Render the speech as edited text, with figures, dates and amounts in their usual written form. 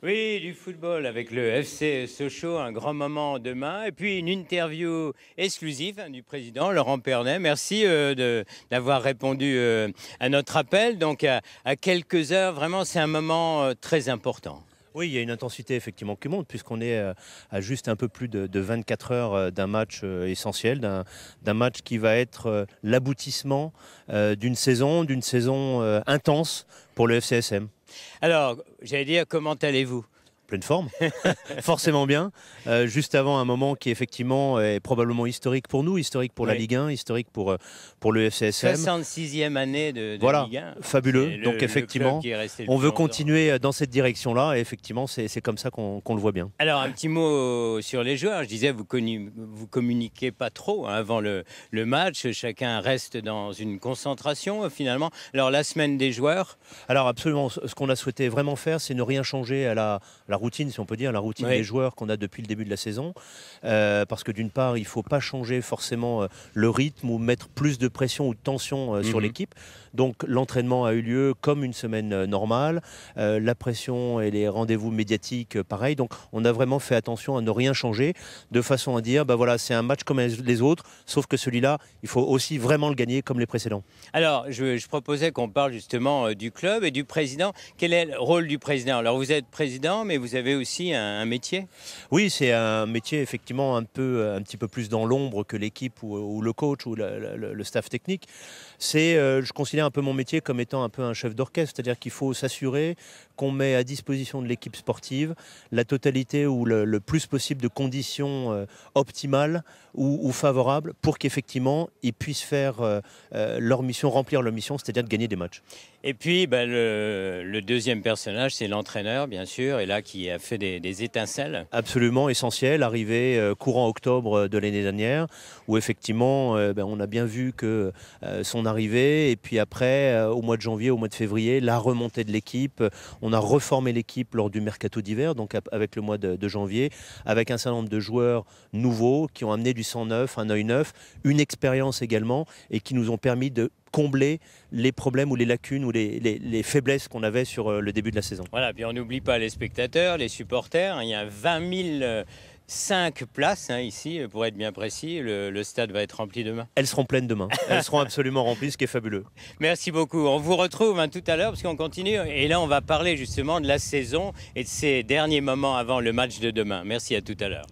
Oui, du football avec le FC Sochaux, un grand moment demain. Et puis une interview exclusive du président Laurent Pernet. Merci d'avoir répondu à notre appel. Donc à quelques heures, vraiment, c'est un moment très important. Oui, il y a une intensité effectivement qui monte puisqu'on est à juste un peu plus de 24 heures d'un match essentiel, d'un match qui va être l'aboutissement d'une saison intense pour le FCSM. Alors, j'allais dire, comment allez-vous? Pleine forme, forcément bien. Juste avant un moment qui effectivement est probablement historique pour nous, historique pour la Oui. Ligue 1, historique pour le FCSM. 66e année de Voilà, Ligue 1. fabuleux. C'est Donc le club effectivement, qui est resté le on plus veut longtemps. continuer dans cette direction-là et effectivement, c'est comme ça qu'on le voit bien. Alors, un petit mot sur les joueurs. Je disais, vous communiquez pas trop hein, avant le match. Chacun reste dans une concentration, finalement. Alors, la semaine des joueurs. Alors absolument, ce qu'on a souhaité vraiment faire, c'est ne rien changer à la routine, si on peut dire, la routine Oui. des joueurs qu'on a depuis le début de la saison. Parce que d'une part, il ne faut pas changer forcément le rythme ou mettre plus de pression ou de tension sur l'équipe. Donc l'entraînement a eu lieu comme une semaine normale. La pression et les rendez-vous médiatiques, pareil. Donc on a vraiment fait attention à ne rien changer, de façon à dire, bah voilà, c'est un match comme les autres, sauf que celui-là, il faut aussi vraiment le gagner comme les précédents. Alors, je proposais qu'on parle justement du club et du président. Quel est le rôle du président? Alors, vous êtes président, mais vous avez aussi un métier. Oui, c'est un métier effectivement un petit peu plus dans l'ombre que l'équipe ou le coach ou le staff technique. Je considère un peu mon métier comme étant un peu un chef d'orchestre, c'est-à-dire qu'il faut s'assurer qu'on met à disposition de l'équipe sportive la totalité ou le plus possible de conditions optimales ou favorables pour qu'effectivement ils puissent faire leur mission, remplir leur mission, c'est-à-dire de gagner des matchs. Et puis, le deuxième personnage, c'est l'entraîneur, bien sûr, et là, qui a fait des étincelles. Absolument essentiel, arrivé courant octobre de l'année dernière, où effectivement on a bien vu que son arrivée, et puis après, au mois de janvier, au mois de février, la remontée de l'équipe. On a reformé l'équipe lors du mercato d'hiver, donc avec le mois de janvier, avec un certain nombre de joueurs nouveaux qui ont amené du sang neuf, un œil neuf, une expérience également, et qui nous ont permis de combler les problèmes ou les lacunes ou les faiblesses qu'on avait sur le début de la saison. Voilà, puis on n'oublie pas les spectateurs, les supporters. Hein, il y a 20 005 places hein, ici, pour être bien précis. Le stade va être rempli demain. Elles seront pleines demain. Elles seront absolument remplies, ce qui est fabuleux. Merci beaucoup. On vous retrouve tout à l'heure parce qu'on continue. Et là, on va parler justement de la saison et de ces derniers moments avant le match de demain. Merci, à tout à l'heure.